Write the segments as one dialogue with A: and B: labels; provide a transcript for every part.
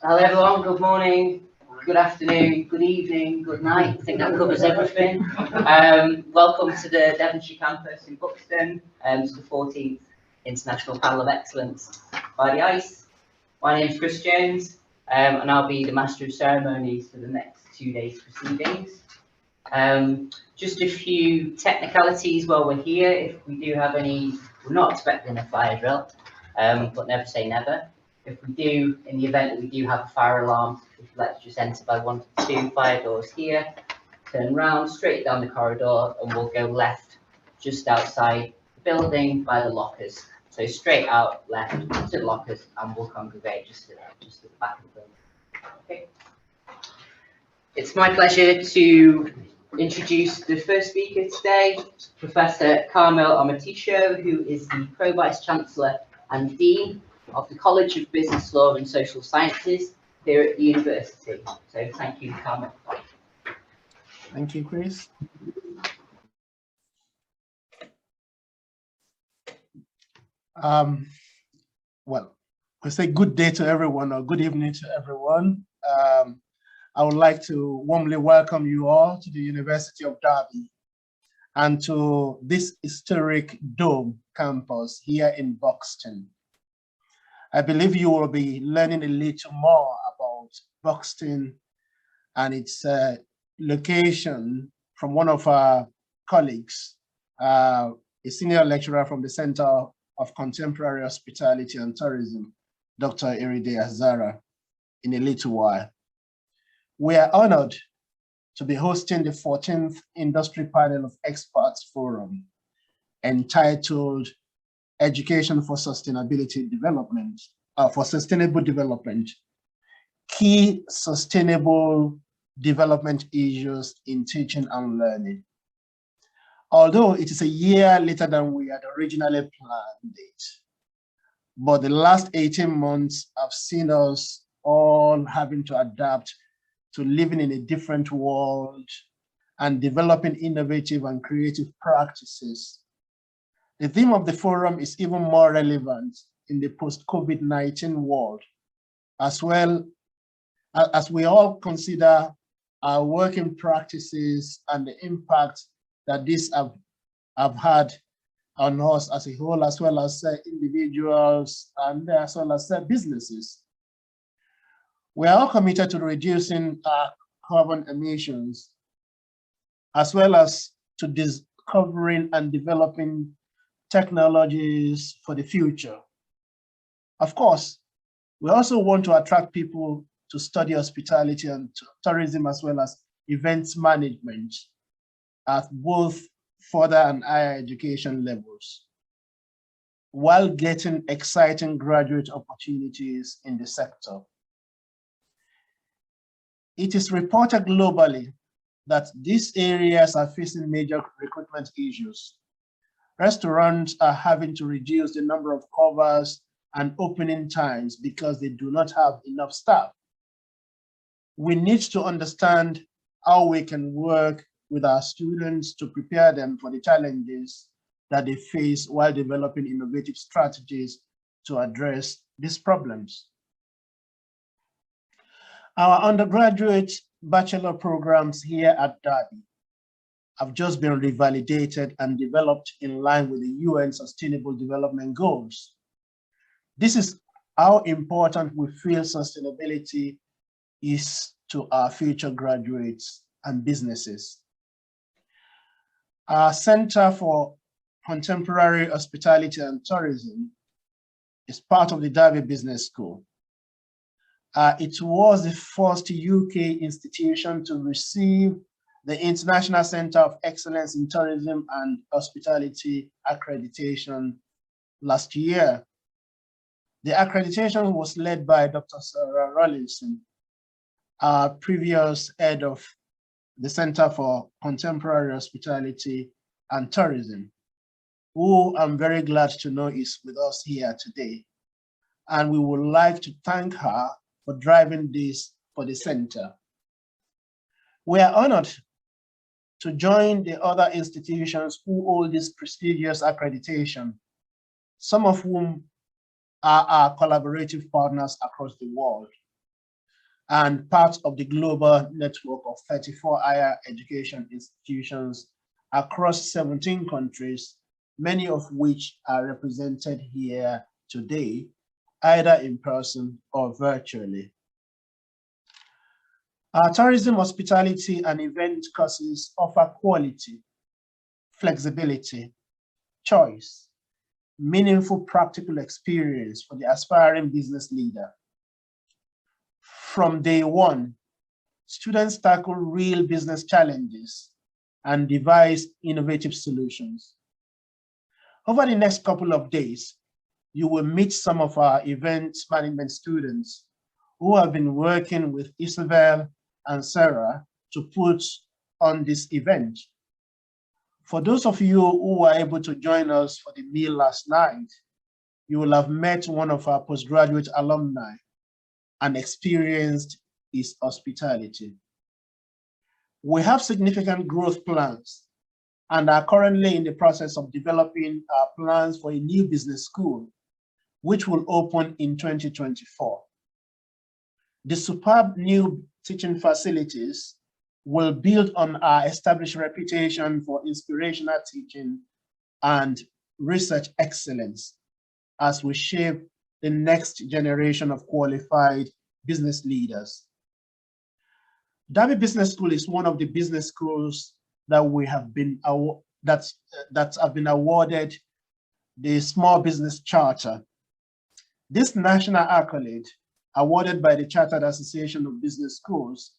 A: Hello everyone, good morning, good afternoon, good evening, good night. I think that covers everything. Welcome to the Devonshire campus in Buxton, to the 14th International Panel of Excellence by the ICE. My name is Chris Jones, and I'll be the Master of Ceremonies for the next 2 days proceedings. Just a few technicalities while we're here. If we do have any, we're not expecting a fire drill, but never say never. If we do, in the event that we do have a fire alarm, let's just enter by 1 to 2 fire doors here, turn round, straight down the corridor, and we'll go left just outside the building by the lockers. So straight out left to the lockers, and we'll congregate just at the back of the building. Okay. It's my pleasure to introduce the first speaker today, Professor Kamil Omoteso, who is the Pro Vice-Chancellor and Dean of the College of Business Law and Social Sciences here at the university. So thank you, Kamil.
B: Thank you, Chris. Well, we say good day to everyone or good evening to everyone. I would like to warmly welcome you all to the University of Derby and to this historic Dome campus here in Buxton. I believe you will be learning a little more about Buxton and its location from one of our colleagues, a senior lecturer from the Center of Contemporary Hospitality and Tourism, Dr. Iride Azara, in a little while. We are honored to be hosting the 14th Industry Panel of Experts Forum entitled Education for Sustainability Development, for Sustainable Development, Key Sustainable Development Issues in Teaching and Learning. Although it is a year later than we had originally planned it, but the last 18 months have seen us all having to adapt to living in a different world and developing innovative and creative practices. The theme of the forum is even more relevant in the post-COVID-19 world, as well as we all consider our working practices and the impact that these have had on us as a whole, as well as individuals and as well as businesses. We are all committed to reducing our carbon emissions, as well as to discovering and developing technologies for the future. Of course, we also want to attract people to study hospitality and tourism, as well as events management at both further and higher education levels, while getting exciting graduate opportunities in the sector. It is reported globally that these areas are facing major recruitment issues. Restaurants are having to reduce the number of covers and opening times because they do not have enough staff. We need to understand how we can work with our students to prepare them for the challenges that they face while developing innovative strategies to address these problems. Our undergraduate bachelor programs here at Derby have just been revalidated and developed in line with the UN Sustainable Development Goals. This is how important we feel sustainability is to our future graduates and businesses. Our Center for Contemporary Hospitality and Tourism is part of the Derby Business School. It was the first UK institution to receive the International Center of Excellence in Tourism and Hospitality accreditation last year. The accreditation was led by Dr. Sarah Rollinson, our previous head of the Center for Contemporary Hospitality and Tourism, who I'm very glad to know is with us here today. And we would like to thank her for driving this for the center. We are honored to join the other institutions who hold this prestigious accreditation, some of whom are our collaborative partners across the world. and part of the global network of 34 higher education institutions across 17 countries, many of which are represented here today, either in person or virtually. Our tourism, hospitality, and event courses offer quality, flexibility, choice, meaningful practical experience for the aspiring business leader. From day one, students tackle real business challenges and devise innovative solutions. Over the next couple of days, you will meet some of our event management students who have been working with Isabel and Sarah to put on this event. For those of you who were able to join us for the meal last night, you will have met one of our postgraduate alumni and experienced his hospitality. We have significant growth plans and are currently in the process of developing our plans for a new business school, which will open in 2024. The superb new teaching facilities will build on our established reputation for inspirational teaching and research excellence as we shape the next generation of qualified business leaders. Derby Business School is one of the business schools that we have been that have been awarded the Small Business Charter. This national accolade, awarded by the Chartered Association of Business Schools,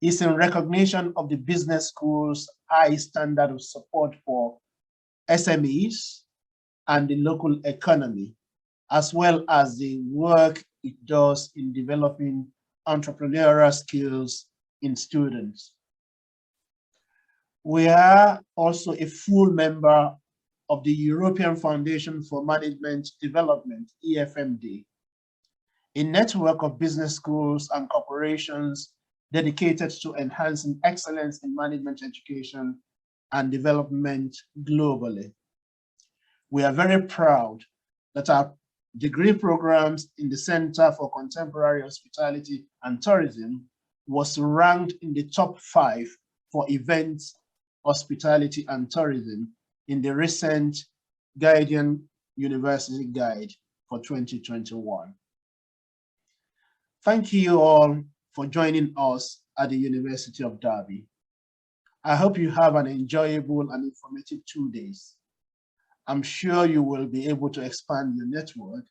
B: is in recognition of the business school's high standard of support for SMEs and the local economy, as well as the work it does in developing entrepreneurial skills in students. We are also a full member of the European Foundation for Management Development, EFMD, a network of business schools and corporations dedicated to enhancing excellence in management education and development globally. We are very proud that our degree programs in the Center for Contemporary Hospitality and Tourism was ranked in the top 5 for events, hospitality, and tourism in the recent Guardian University Guide for 2021. Thank you all for joining us at the University of Derby. I hope you have an enjoyable and informative 2 days. I'm sure you will be able to expand your network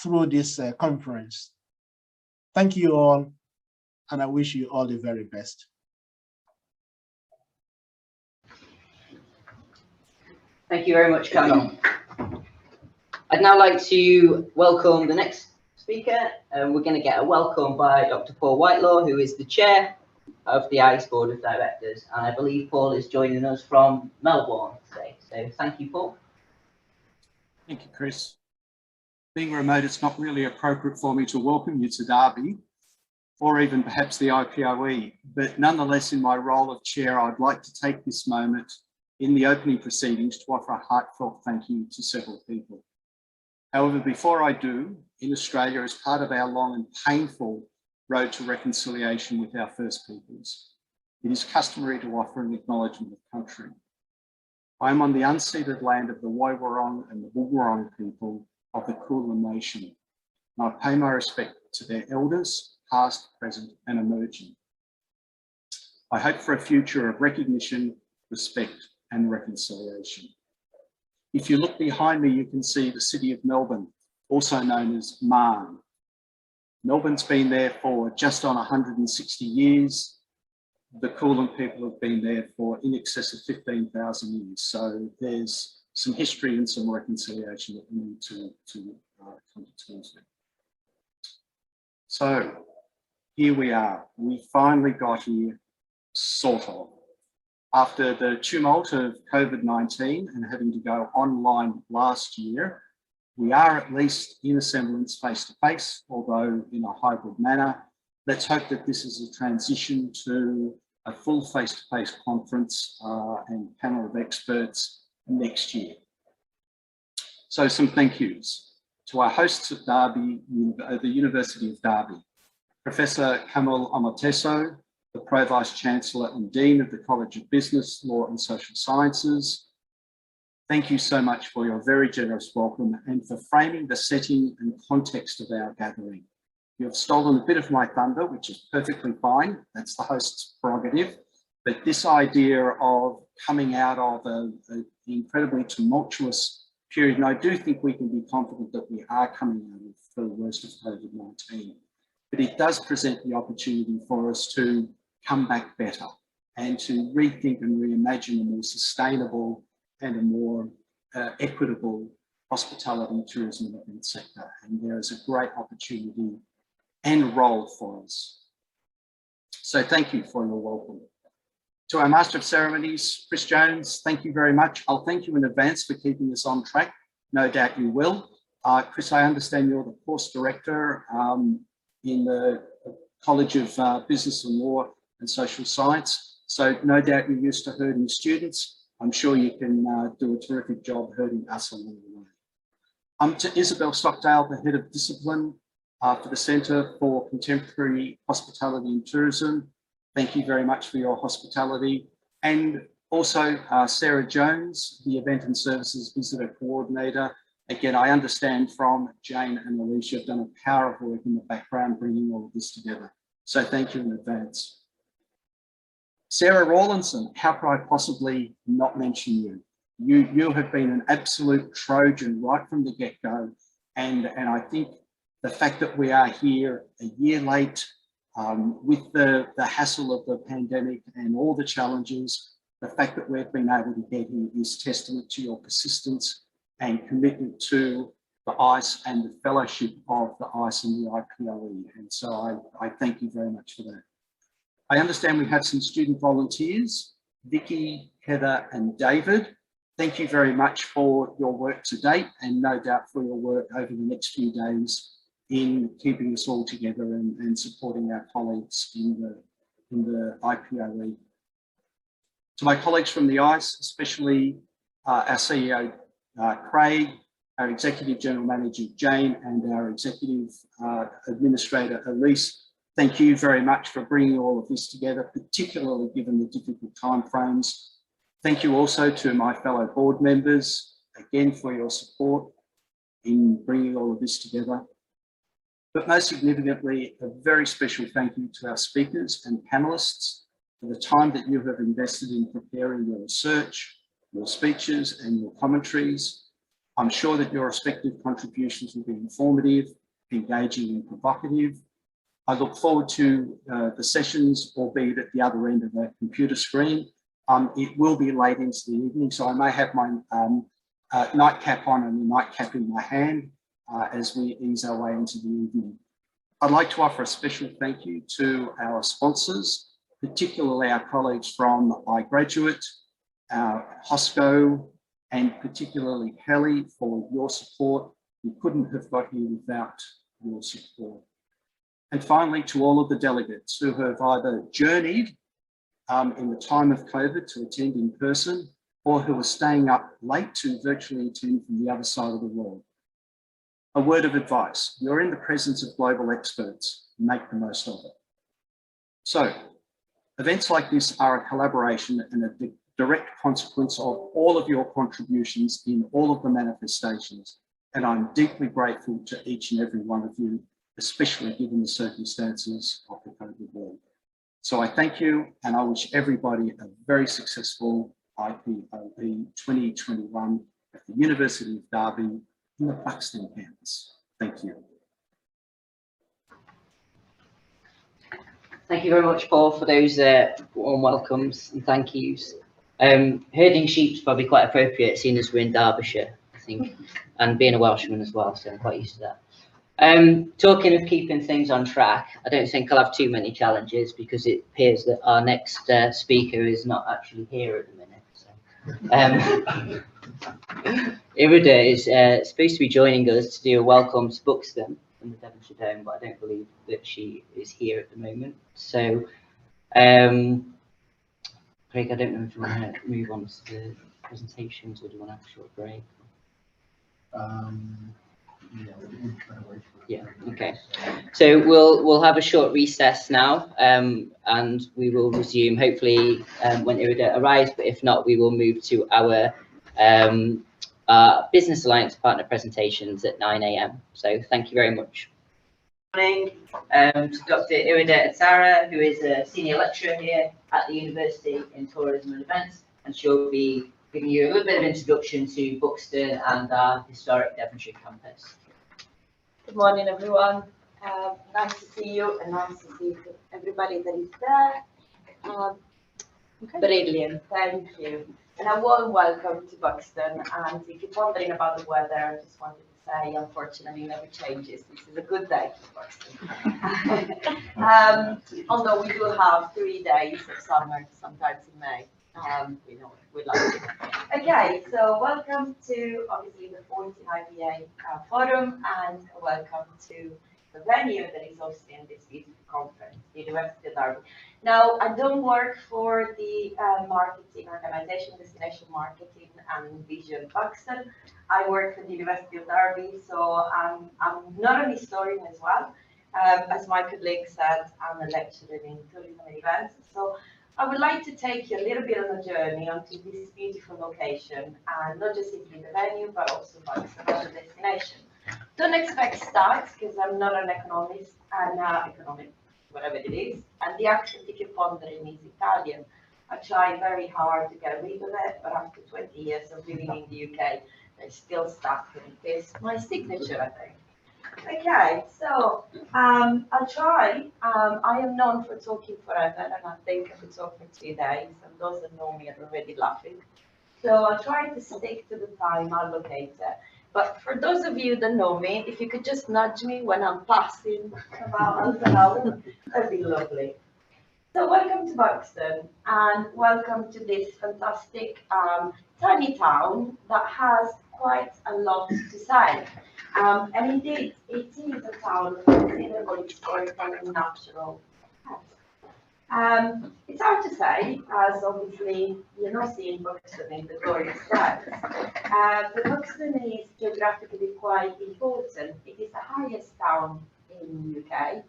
B: through this conference. Thank you all, and I wish you all the very best.
A: Thank you very much, Kamil. I'd now like to welcome the next speaker. We're going to get a welcome by Dr. Paul Whitelaw, who is the chair of the ICE Board of Directors, and I believe Paul is joining us from Melbourne today. So thank you, Paul.
C: Thank you, Chris. Being remote, it's not really appropriate for me to welcome you to Derby, or even perhaps the IPoE, but nonetheless, in my role of chair, I'd like to take this moment in the opening proceedings to offer a heartfelt thank you to several people. However, before I do, in Australia, as part of our long and painful road to reconciliation with our First Peoples, it is customary to offer an acknowledgement of country. I am on the unceded land of the Woiwurrung and the Boonwurrung people of the Kulin Nation, and I pay my respect to their elders, past, present, and emerging. I hope for a future of recognition, respect, and reconciliation. If you look behind me, you can see the city of Melbourne, also known as Marne. Melbourne's been there for just on 160 years. The Kulin people have been there for in excess of 15,000 years. So there's some history and some reconciliation that we need to come to terms with. So here we are. We finally got here, sort of. After the tumult of COVID-19 and having to go online last year, we are at least in a semblance face-to-face, although in a hybrid manner. Let's hope that this is a transition to a full face-to-face conference and panel of experts next year. So some thank yous to our hosts at Derby, the University of Derby. Professor Kamil Omoteso, the Pro Vice-Chancellor and Dean of the College of Business, Law and Social Sciences. Thank you so much for your very generous welcome and for framing the setting and context of our gathering. You have stolen a bit of my thunder, which is perfectly fine. That's the host's prerogative. But this idea of coming out of an incredibly tumultuous period, and I do think we can be confident that we are coming out of the worst of COVID-19, but it does present the opportunity for us to come back better and to rethink and reimagine a more sustainable and a more equitable hospitality, tourism and event sector. And there is a great opportunity and role for us. So thank you for your welcome. To our Master of Ceremonies, Chris Jones, thank you very much. I'll thank you in advance for keeping us on track. No doubt you will. Chris, I understand you're the course director in the College of Business and Law and Social Science. So no doubt you're used to herding students. I'm sure you can do a terrific job herding us along the way. To Isabel Stockdale, the Head of Discipline for the Centre for Contemporary Hospitality and Tourism. Thank you very much for your hospitality. And also Sarah Jones, the Event and Services Visitor Coordinator. Again, I understand from Jane and Alicia have done a power of work in the background bringing all of this together. So thank you in advance. Sarah Rawlinson, how could I possibly not mention you? You have been an absolute Trojan right from the get-go. And I think the fact that we are here a year late with the hassle of the pandemic and all the challenges, the fact that we've been able to get here is testament to your persistence and commitment to the ICE and the fellowship of the ICE and the IPoE. And so I thank you very much for that. I understand we have some student volunteers, Vicky, Heather and David. Thank you very much for your work to date and no doubt for your work over the next few days in keeping us all together and supporting our colleagues in the IPoE. To my colleagues from the ICE, especially our CEO, Craig, our Executive General Manager, Jane, and our Executive Administrator, Elise, thank you very much for bringing all of this together, particularly given the difficult timeframes. Thank you also to my fellow board members, again, for your support in bringing all of this together. But most significantly, a very special thank you to our speakers and panelists for the time that you have invested in preparing your research, your speeches and your commentaries. I'm sure that your respective contributions will be informative, engaging and provocative. I look forward to the sessions, albeit at the other end of the computer screen. It will be late into the evening, so I may have my nightcap on and the nightcap in my hand as we ease our way into the evening. I'd like to offer a special thank you to our sponsors, particularly our colleagues from iGraduate, our HOSCO, and particularly Kelly for your support. We couldn't have got here without your support. And finally, to all of the delegates who have either journeyed in the time of COVID to attend in person or who are staying up late to virtually attend from the other side of the world. A word of advice, you're in the presence of global experts, make the most of it. So, events like this are a collaboration and a direct consequence of all of your contributions in all of the manifestations. And I'm deeply grateful to each and every one of you, especially given the circumstances of the COVID world. So I thank you and I wish everybody a very successful IPoE 2021 at the University of Derby in the Buxton campus. Thank you.
A: Thank you very much, Paul, for those warm welcomes and thank yous. Herding sheep's probably quite appropriate, seeing as we're in Derbyshire, I think, and being a Welshman as well, so I'm quite used to that. Talking of keeping things on track, I don't think I'll have too many challenges because it appears that our next speaker is not actually here at the minute. So. Iride is supposed to be joining us to do a welcome to Buxton from the Devonshire Dome, but I don't believe that she is here at the moment. So, Craig, I don't know if you want to move on to the presentations or do you want to have a short break?
D: Yeah, we can try to wait for
A: Yeah, okay. So we'll have a short recess now, and we will resume hopefully when Iride arrives, but if not, we will move to our Business Alliance partner presentations at 9 AM. So thank you very much. Morning to Dr. Iride Azara, who is a senior lecturer here at the University in Tourism and Events, and she'll be giving you a little bit of introduction to Buxton and our historic Devonshire campus.
D: Good morning, everyone. Nice to see you, and nice to see everybody that is there. Brilliant, thank you. And a warm welcome to Buxton. And if you're wondering about the weather, I just wanted to say, unfortunately, never changes. This is a good day for Buxton. Although we do have 3 days of summer, sometimes in May. We know we like it. Okay, so welcome to obviously the 14th IPA forum, and welcome to the venue that is hosting this beautiful conference, the University of Derby. Now, I don't work for the marketing organization, Destination Marketing and Vision Buxton. I work for the University of Derby, so I'm not an historian as well. As my colleague said, I'm a lecturer in tourism and events. So I would like to take you a little bit on a journey onto this beautiful location, and not just simply the venue, but also Buxton as a destination. Don't expect stats, because I'm not an economist, and economic, whatever it is. And the accent, if you're pondering, is Italian. I try very hard to get rid of it, but after 20 years of living in the UK, it's still stuck, and it is my signature, I think. Okay, so I'll try. I am known for talking forever, and I think I could talk for 2 days, and those that know me are already laughing. So I'll try to stick to the time allocated. But for those of you that know me, if you could just nudge me when I'm passing about an hour, that'd be lovely. So welcome to Buxton, and welcome to this fantastic tiny town that has quite a lot to say. And indeed, it is a town of considerable historical and natural depth. It's hard to say, as obviously you're not seeing Buxton in the glorious skies. But Buxton is geographically quite important. It is the highest town in the UK,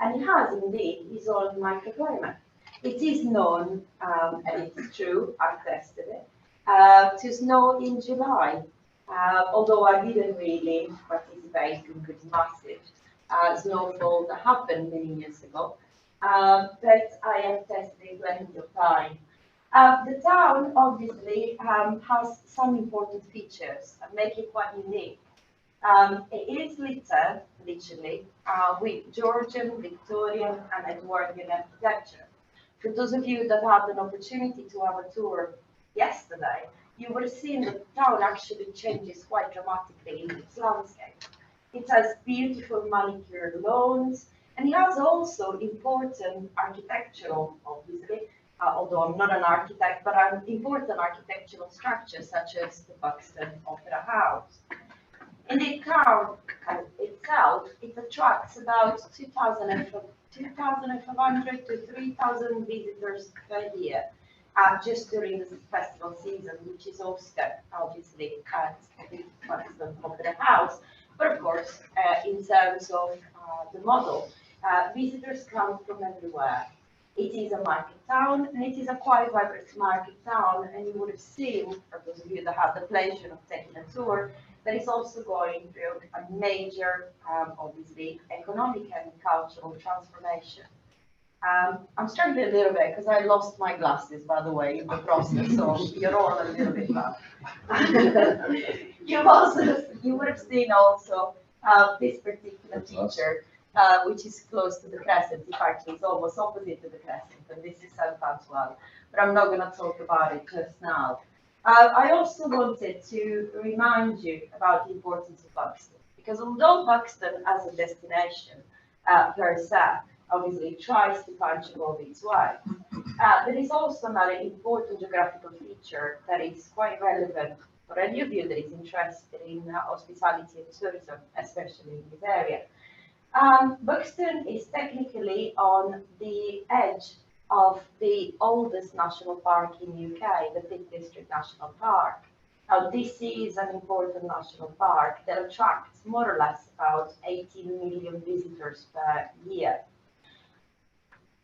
D: and it has indeed its own microclimate. It is known, and it is true, I've tested it, to snow in July. Although I didn't really participate in this massive snowfall that happened many years ago, but I have tested it plenty of time. The town obviously has some important features that make it quite unique. It is littered, literally, with Georgian, Victorian, and Edwardian architecture. For those of you that had an opportunity to have a tour yesterday, you would have seen that the town actually changes quite dramatically in its landscape. It has beautiful manicured lawns, and it has also important architectural, obviously, although I'm not an architect, but an important architectural structures such as the Buxton Opera House. In the town itself, it attracts about 2,500 to 3,000 visitors per year. Just during the festival season, which is hosted obviously at the Buxton Opera House. But of course, in terms of the model, visitors come from everywhere. It is a market town, and it is a quite vibrant market town, and you would have seen, for those of you that had the pleasure of taking a tour, that it's also going through a major, obviously, economic and cultural transformation. I'm struggling a little bit because I lost my glasses, by the way, in the process, so you're all a little bit bad. You would have seen also this particular feature, which is close to the crescent. In fact, it's almost opposite to the crescent, and this is St. Antoine, but I'm not going to talk about it just now. I also wanted to remind you about the importance of Buxton, because although Buxton as a destination per se, obviously tries to punch above its weight, there is also another important geographical feature that is quite relevant for any of you that is interested in hospitality and tourism, especially in this area. Buxton is technically on the edge of the oldest national park in the UK, the Peak District National Park. Now, this is an important national park that attracts more or less about 18 million visitors per year.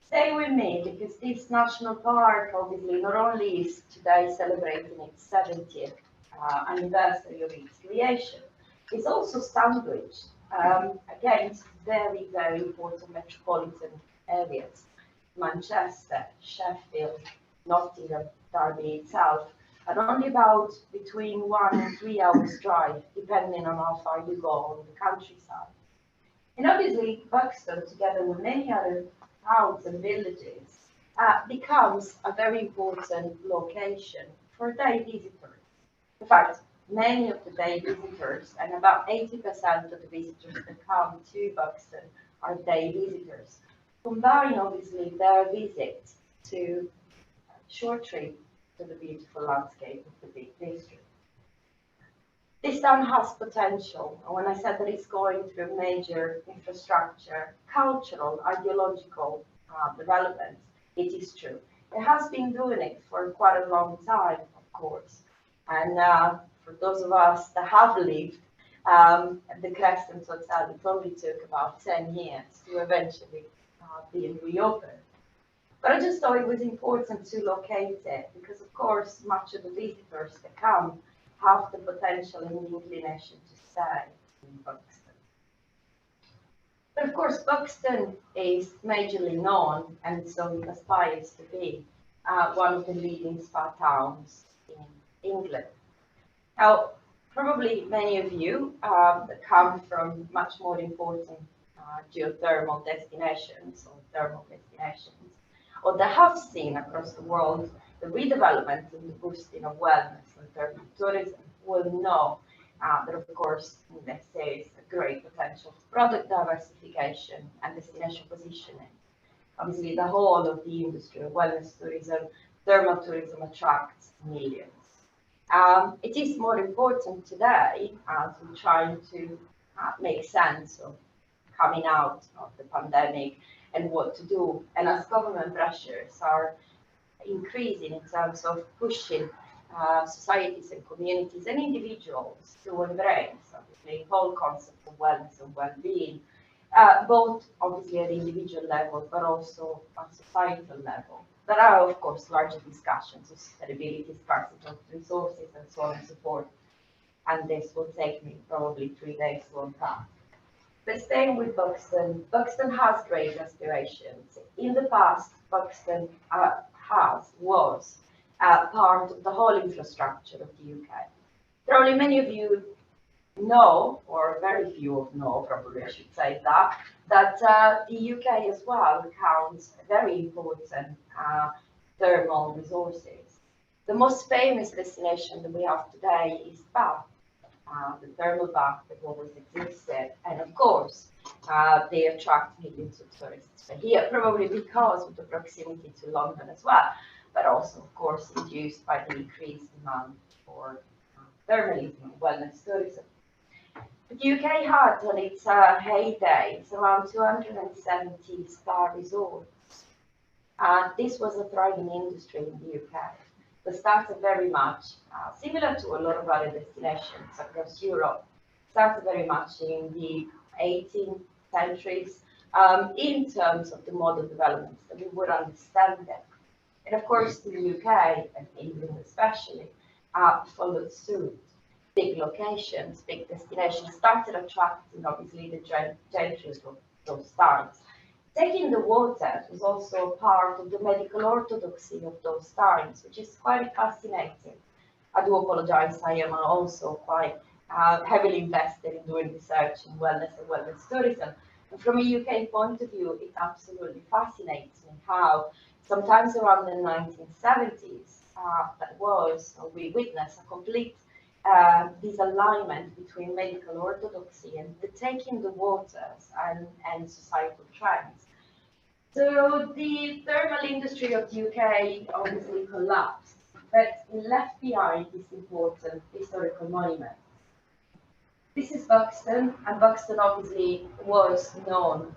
D: Stay with me, because this national park obviously not only is today celebrating its 70th anniversary of its creation, it's also sandwiched against very, very important metropolitan areas: Manchester, Sheffield, Nottingham, Derby itself, and only about between 1 and 3 hours drive, depending on how far you go on the countryside. And obviously, Buxton, together with many other towns and villages, becomes a very important location for day visitors. In fact, many of the day visitors, and about 80% of the visitors that come to Buxton, are day visitors, combine obviously their visit to a short trip to the beautiful landscape of the big district. This town has potential, and when I said that it's going through major infrastructure, cultural, ideological development, it is true. It has been doing it for quite a long time, of course, and for those of us that have lived at the Crescent Hotel, it only took about 10 years to eventually be reopened. But I just thought it was important to locate it because, of course, much of the visitors that come have the potential and the inclination to stay in Buxton. But of course, Buxton is majorly known, and so it aspires to be one of the leading spa towns in England. Now, probably many of you that come from much more important geothermal destinations or thermal destinations, or that have seen across the world the redevelopment and the boosting of wellness and thermal tourism, will know that, of course, there is a great potential for product diversification and destination positioning. Obviously, the whole of the industry of wellness tourism, thermal tourism attracts millions. It is more important today as we're trying to make sense of coming out of the pandemic and what to do, and as government pressures are increasing in terms of pushing societies and communities and individuals to embrace obviously the whole concept of wellness and well-being, both obviously at the individual level but also at societal level. There are, of course, larger discussions of sustainability, scarcity of resources, and so on and so forth. And this will take me probably 3 days to unpack. But staying with Buxton, Buxton has great aspirations. In the past, Buxton was part of the whole infrastructure of the UK. Probably many of you know, or very few of know, probably I should say that the UK as well counts very important thermal resources. The most famous destination that we have today is Bath, the thermal bath that always existed, and of course they attract millions of tourists here, probably because of the proximity to London as well, but also of course induced by the increased demand for thermalism and wellness tourism. The UK had on its heydays around 270 spa resorts. This was a thriving industry in the UK. That started very much similar to a lot of other destinations across Europe. Started very much in the 18th centuries in terms of the model developments that we would understand them. And of course, the UK and England especially followed suit. Big locations, big destinations started attracting obviously the gentry of those times. Taking the water was also part of the medical orthodoxy of those times, which is quite fascinating. I do apologize, I am also quite heavily invested in doing research in wellness and wellness tourism. And from a UK point of view, it absolutely fascinates me how sometimes around the 1970s, we witnessed a complete disalignment between medical orthodoxy and the taking the waters and societal trends. So the thermal industry of the UK obviously collapsed, but it left behind this important historical monument. This is Buxton, and Buxton obviously was known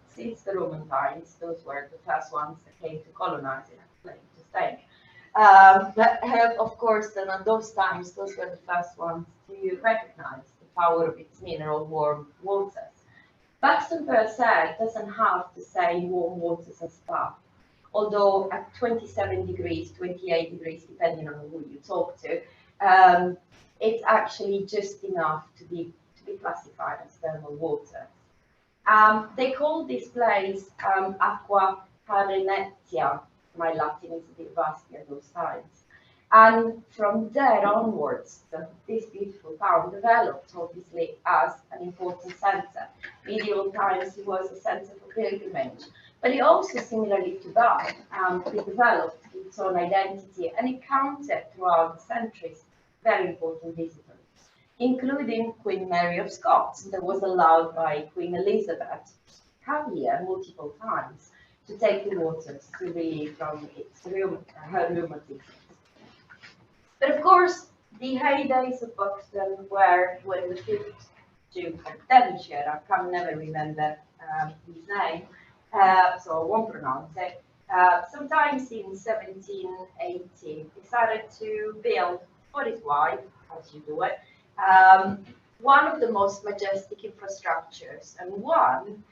D: since the Roman times. Those were the first ones that came to colonize it, to stay. Of course, then at those times, those were the first ones to recognize the power of its mineral warm waters. Buxton per se doesn't have the same warm waters as Bath, although at 27 degrees, 28 degrees, depending on who you talk to, it's actually just enough to be classified as thermal water. They call this place aqua carinetia. My Latin is a bit rusty at those times. And from there onwards, this beautiful town developed obviously as an important centre. Medieval times it was a centre for pilgrimage, but it also, similarly to that, it developed its own identity and it counted throughout the centuries very important visitors, including Queen Mary of Scots, that was allowed by Queen Elizabeth to come here multiple times to take the waters to relieve from her rheumatism. But of course, the heydays of Buxton were when the 5th Duke of Devonshire, I can never remember his name, so I won't pronounce it, sometimes in 1780 decided to build for his wife, as you do it, one of the most majestic infrastructures and one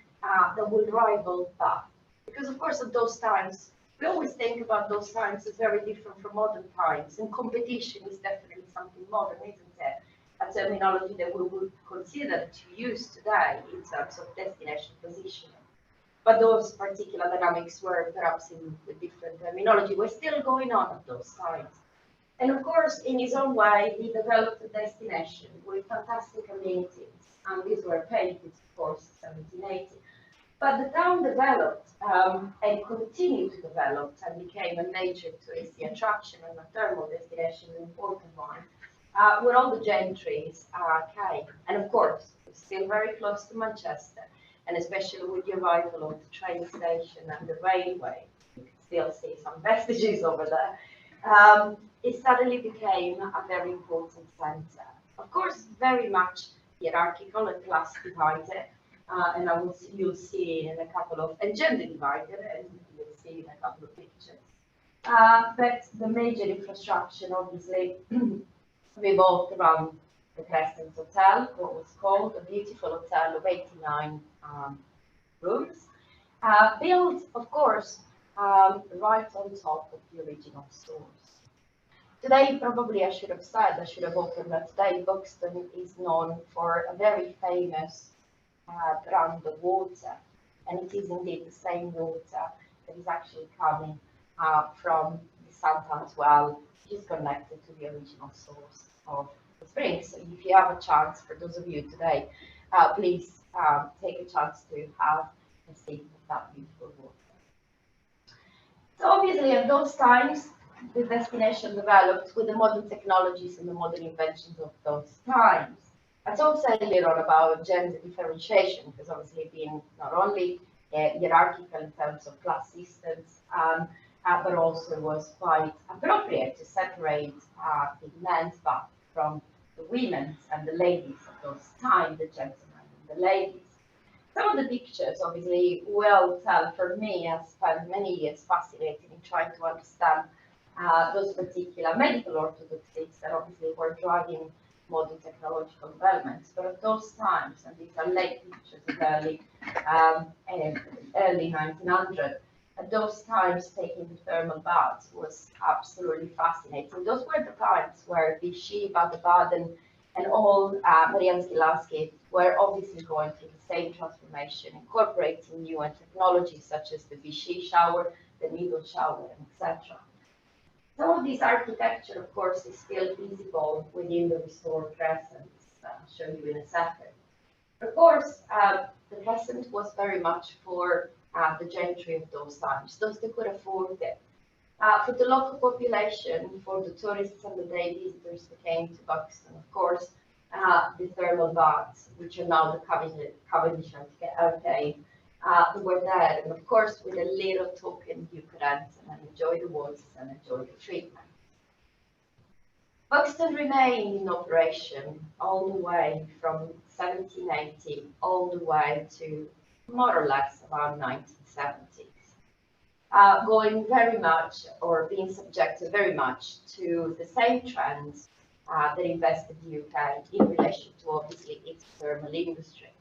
D: that will rival Bath. Because of course at those times, we always think about those times as very different from modern times, and competition is definitely something modern, isn't it? A terminology that we would consider to use today in terms of destination positioning. But those particular dynamics were perhaps in a different terminology, were still going on at those times. And of course, in his own way, he developed a destination with fantastic amenities, and these were painted, of course, in 1780. But the town developed and continued to develop and became a major touristy attraction and a thermal destination, an important one, where all the gentry came. And of course, it's still very close to Manchester, and especially with the arrival of the train station and the railway, you can still see some vestiges over there. It suddenly became a very important centre. Of course, very much hierarchical and class divided. And you'll see in a couple of, and gender divided, and you'll see in a couple of pictures. But the major infrastructure obviously revolved around the Crescent Hotel, what was called a beautiful hotel of 89 rooms, built, of course, right on top of the original source. Today, probably I should have opened that today Buxton is known for a very famous brand of water, and it is indeed the same water that is actually coming from the Santan's well, which is connected to the original source of the spring. So if you have a chance, for those of you today, please take a chance to have a sip of that beautiful water. So obviously at those times, the destination developed with the modern technologies and the modern inventions of those times. I talked earlier on about gender differentiation, because obviously being not only hierarchical in terms of class systems, but also was quite appropriate to separate the men's bath from the women's and the ladies of those times, the gentlemen and the ladies. Some of the pictures obviously will tell, for me, I spent many years fascinated in trying to understand those particular medical orthodoxies that obviously were driving modern technological developments. But at those times, and these are late pictures of early 1900, at those times taking the thermal baths was absolutely fascinating. Those were the times where the Shiva, the Baden, and all Marianski landscape were obviously going through the same transformation, incorporating newer technologies such as the Vichy shower, the needle shower, etc. Some of this architecture, of course, is still visible within the restored crescents. I'll show you in a second. Of course, the crescent was very much for the gentry of those times, those that could afford it. For the local population, for the tourists and the day visitors that came to Buxton, of course, the thermal baths, which are now the Cavendish Arcade, were there. And of course, with a little token, you could enter and enjoy the waters and enjoy the treatment. Buxton remained in operation all the way from 1780 all the way to more or less around 1970s. going very much or being subjected very much to the same trends that invested the UK in relation to obviously its thermal industry.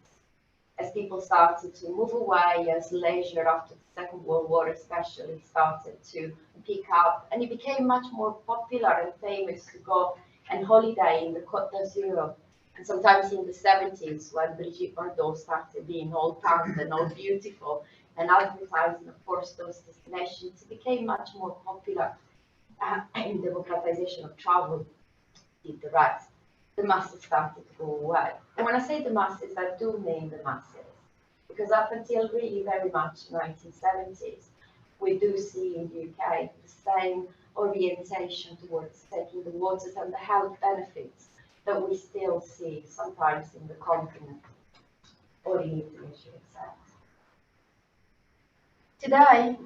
D: As people started to move away, as leisure after the Second World War especially started to pick up, and it became much more popular and famous to go and holiday in the Côte d'Azur. And sometimes in the 70s, when Brigitte Bardot started being all tanned and all beautiful and advertising, of course, those destinations, it became much more popular. And democratization of travel did the rest. The masses started to go away. And when I say the masses, I do mean the masses. Because up until really very much 1970s, we do see in the UK the same orientation towards taking the waters and the health benefits that we still see sometimes in the continent or in Italy, I should say. Today,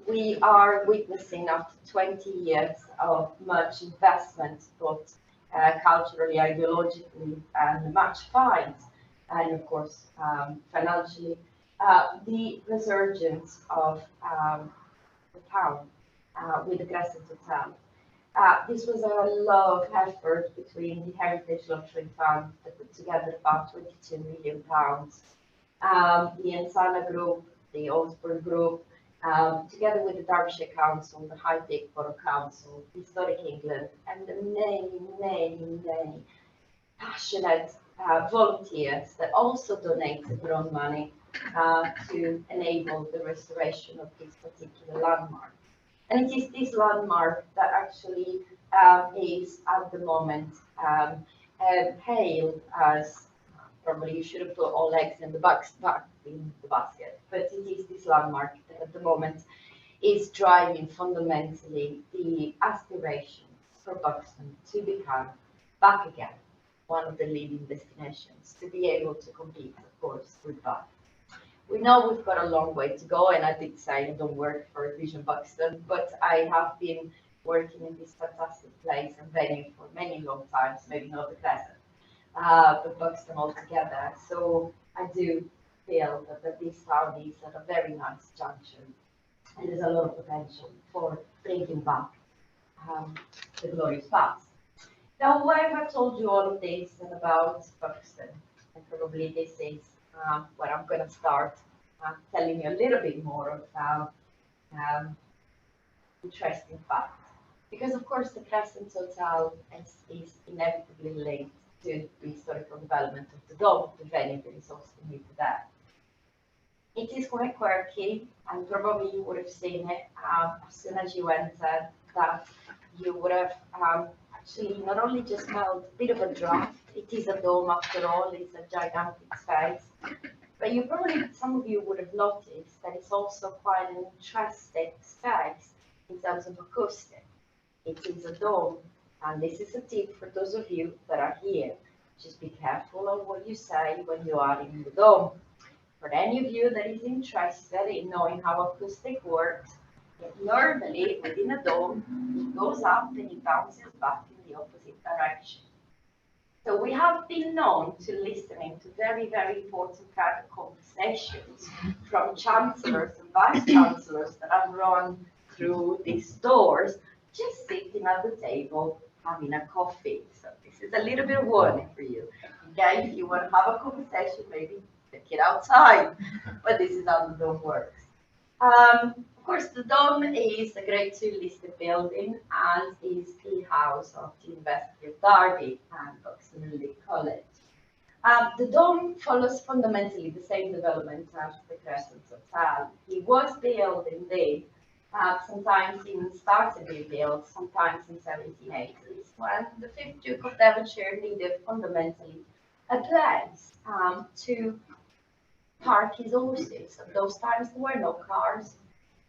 D: we are witnessing after 20 years of much investment, both culturally, ideologically, and much fight, and of course, financially, the resurgence of the town with the Crescent Hotel. This was a lot of effort between the Heritage Lottery Fund that put together about £22 million, the Ensana Group, the Osborne Group, together with the Derbyshire Council, the High Dick Borough Council, Historic England, and the many passionate volunteers that also donated their own money to enable the restoration of this particular landmark. And it is this landmark that actually is at the moment hailed as, probably you should have put all eggs in the basket, but it is this landmark that at the moment is driving fundamentally the aspiration for Buxton to become back again one of the leading destinations, to be able to compete, of course, with Bath. We know we've got a long way to go, and I did say I don't work for Vision Buxton, but I have been working in this fantastic place and venue for many long times, maybe not the Crescent, but Buxton altogether. So I do feel that this town is at a very nice junction, and there's a lot of potential for bringing back the glorious past. Now, why have I told you all of this and about Buxton? And probably this is where I'm going to start telling you a little bit more of interesting facts. Because, of course, the Crescent Hotel is inevitably linked to the historical development of the Dome, the venue that is hosting you today. It is quite quirky, and probably you would have seen it as soon as you entered, that you would have actually not only just smelled a bit of a draft, it is a dome after all, it's a gigantic space, but you probably, some of you would have noticed that it's also quite an interesting space in terms of acoustic. It is a dome, and this is a tip for those of you that are here. Just be careful of what you say when you are in the dome. For any of you that is interested in knowing how acoustic works, normally within a dome, it goes up and it bounces back in the opposite direction. So we have been known to listening to very important private conversations from chancellors and vice-chancellors that have run through these doors, just sitting at the table having a coffee. So this is a little bit of warning for you. Okay, if you want to have a conversation, maybe take it outside, but this is how the dome works. Of course, the Dome is a Grade 2 listed building, as is the house of the University of Derby and Buxton and Leigh College. The Dome follows fundamentally the same development as the Crescent Hotel. It was built indeed, sometimes started to be built, sometimes in 1780s, when the 5th Duke of Devonshire needed fundamentally a place to park his horses. At those times there were no cars,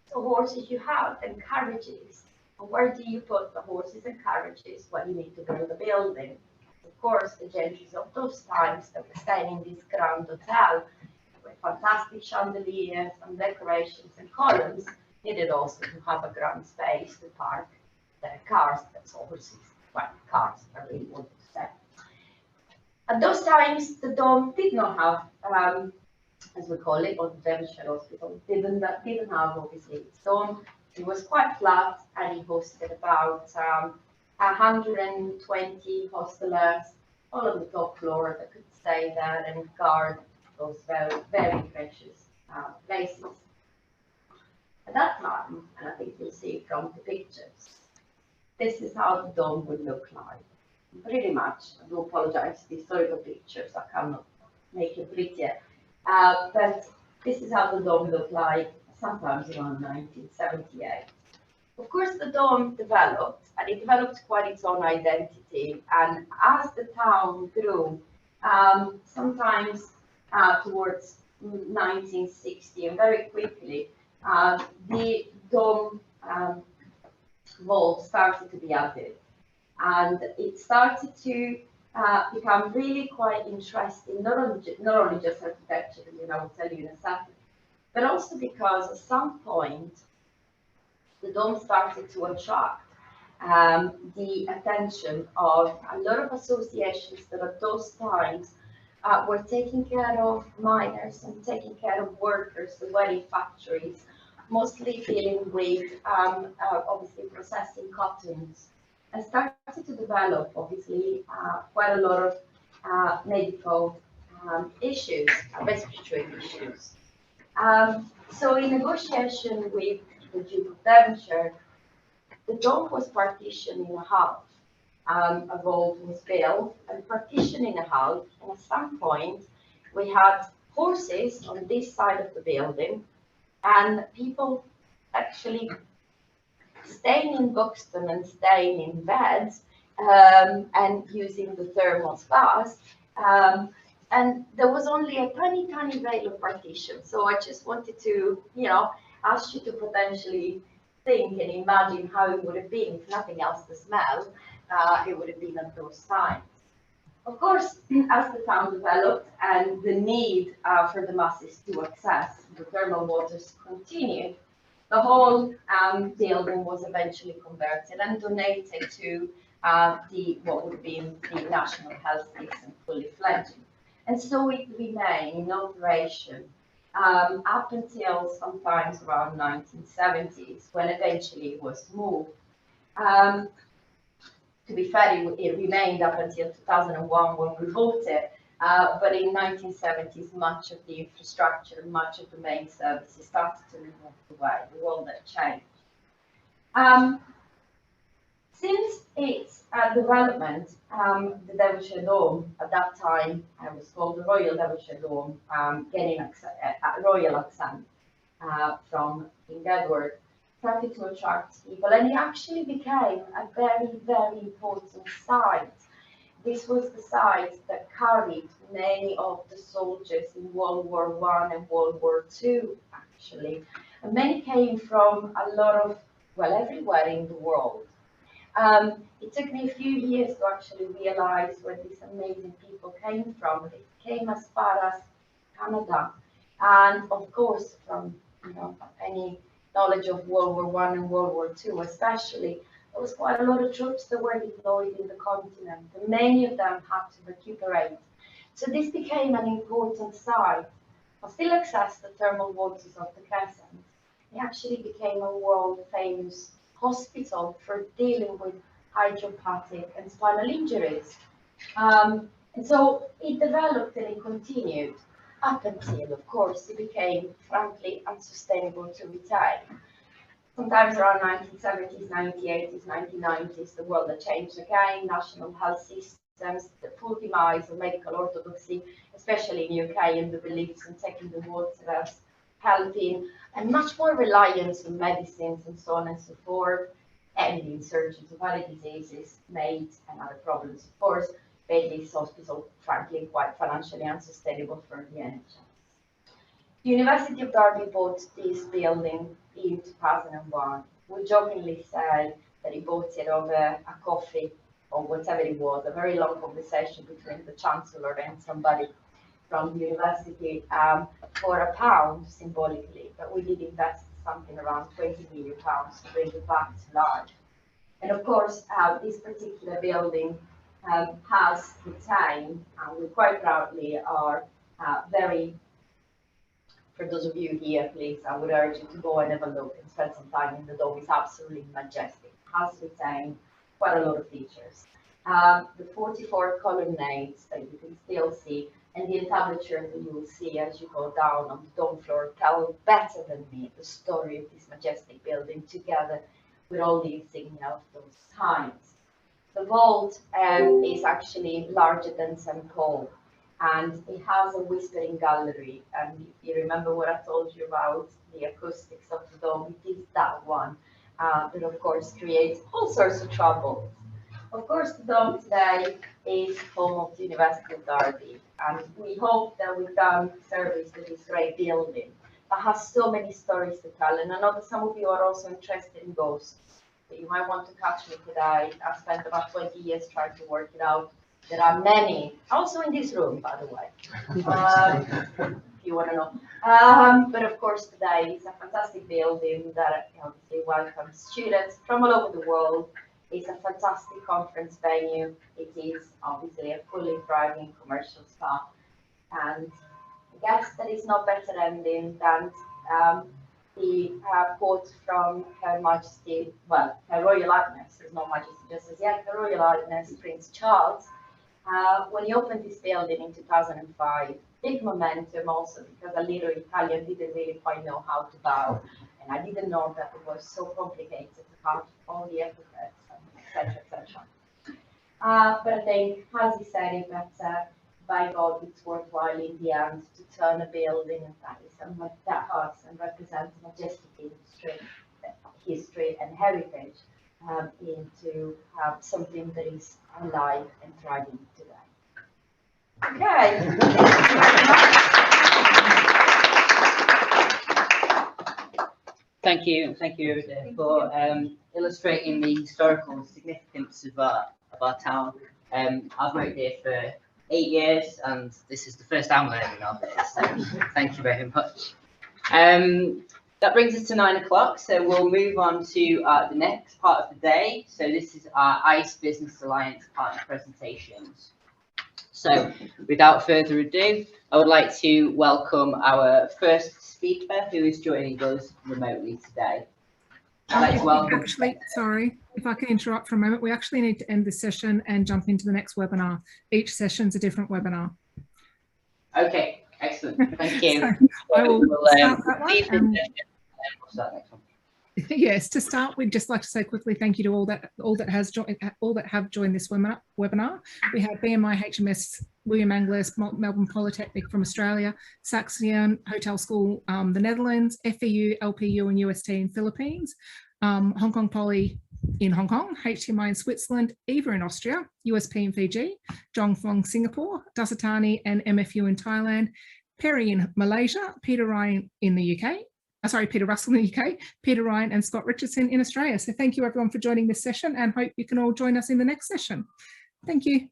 D: so horses you had and carriages. And where do you put the horses and carriages when you need to build a building? Of course, the gentry of those times that were staying in this grand hotel with fantastic chandeliers and decorations and columns needed also to have a grand space to park their cars, that's horses, well, cars, I really wanted to say. At those times, the Dome did not have as we call it, or the Devonshire Hospital, didn't have obviously its dome. It was quite flat, and it hosted about 120 hostelers, all on the top floor that could stay there and guard those very, very precious places. At that time, and I think you'll see from the pictures, this is how the dome would look like. Pretty much, I do apologize, the historical pictures, I cannot make it prettier. But this is how the dome looked like, sometimes around 1978. Of course, the dome developed, and it developed quite its own identity. And as the town grew, sometimes towards 1960, and very quickly, the dome vault started to be added. And it started to become really quite interesting, not only just architecturally, and I will tell you in a second, but also because at some point, the dome started to attract the attention of a lot of associations that at those times were taking care of miners and taking care of workers that were in factories, mostly dealing with obviously processing cottons, and started to develop obviously quite a lot of medical issues, respiratory issues. So in negotiation with the Duke of Devonshire, the dome was partitioned in half. A vault was built and partitioned in half, and at some point we had horses on this side of the building, and people actually staying in Buxton and staying in beds and using the thermal spas. And there was only a tiny, tiny veil of partition. So I just wanted to, ask you to potentially think and imagine how it would have been, if nothing else, the smell, it would have been at those times. Of course, as the town developed and the need for the masses to access the thermal waters continued, the whole building was eventually converted and donated to what would have been the National Health System, fully fledged. And so it remained in operation up until sometimes around 1970s, when eventually it was moved. To be fair, it remained up until 2001 when we bought it. But in 1970s, much of the infrastructure, much of the main services started to move away. The world had changed. Since its development, the Devonshire Dome at that time was called the Royal Devonshire Dome, getting a royal accent from King Edward, started to attract people, and it actually became a very, very important site. This was the site that carried many of the soldiers in World War I and World War II, actually. And many came from a lot of, everywhere in the world. It took me a few years to actually realize where these amazing people came from. They came as far as Canada. And of course, from any knowledge of World War I and World War II especially, there was quite a lot of troops that were deployed in the continent, and many of them had to recuperate. So this became an important site. I still access the thermal waters of the Crescent. It actually became a world-famous hospital for dealing with hydropathic and spinal injuries. And so it developed and it continued up until, of course, it became, frankly, unsustainable to retain. Sometimes around 1970s, 1980s, 1990s, the world had changed again. National health systems, the full demise of medical orthodoxy, especially in UK, and the beliefs in taking the water as helping, and much more reliance on medicines and so on and so forth, and the insurgence of other diseases made and other problems, of course, made this hospital, frankly, quite financially unsustainable for the NHS. The University of Derby bought this building in 2001. We jokingly say that he bought it over a coffee or whatever it was, a very long conversation between the Chancellor and somebody from the university for £1 symbolically, but we did invest something around £20 million to bring it back to life. And of course, this particular building has retained, and we quite proudly are very for those of you here, please, I would urge you to go and have a look and spend some time in the dome. It's absolutely majestic. It has retained quite a lot of features. The 44 colonnades that you can still see, and the entablature that you will see as you go down on the dome floor tell better than me the story of this majestic building, together with all the insignia of those times. The vault is actually larger than St. Paul, and it has a whispering gallery. And if you remember what I told you about the acoustics of the dome, it is that one that of course creates all sorts of trouble. Of course, the dome today is home of the University of Derby, and we hope that we've done service to this great building that has so many stories to tell. And I know that some of you are also interested in ghosts. So you might want to catch me today. I spent about 20 years trying to work it out. There are many, also in this room, by the way, if you want to know. But of course, today it's a fantastic building that obviously welcomes students from all over the world. It's a fantastic conference venue. It is obviously a fully thriving commercial spa. And I guess that is no better ending than the quote from Her Majesty, well, Her Royal Highness, there's no Majesty just as yet, Her Royal Highness Prince Charles, when he opened this building in 2005. Big momentum also because a little Italian didn't really quite know how to bow, and I didn't know that it was so complicated to have all the epithets, etc., etc. But I think, as he said it, that by God, it's worthwhile in the end to turn a building that has and represents majestic history and heritage into something that is alive and thriving today. Okay.
A: Thank you, Iride, for illustrating the historical significance of our town. I've worked here for 8 years, and this is the first I'm learning of it, so thank you very much. That brings us to 9 o'clock, so we'll move on to the next part of the day. So this is our ICE Business Alliance partner presentations. So without further ado, I would like to welcome our first speaker who is joining us remotely today. I'd like to welcome...
E: Actually, sorry, if I can interrupt for a moment, we actually need to end this session and jump into the next webinar. Each session's a different webinar.
A: Okay, excellent. Thank you.
E: So I will start that one.
A: We'll start next one.
E: Yes, to start, we'd just like to say quickly thank you to all that have joined this webinar. We have BMI HMS, William Angliss, Melbourne Polytechnic from Australia, Saxion Hotel School, the Netherlands, FEU, LPU and UST in Philippines, Hong Kong Poly in Hong Kong, HTMI in Switzerland, EVA in Austria, USP in Fiji, Zhongfeng Singapore, Dasatani and MFU in Thailand, Perry in Malaysia, Peter Ryan in the UK, Peter Russell in the UK, Peter Ryan and Scott Richardson in Australia. So thank you everyone for joining this session, and hope you can all join us in the next session. Thank you.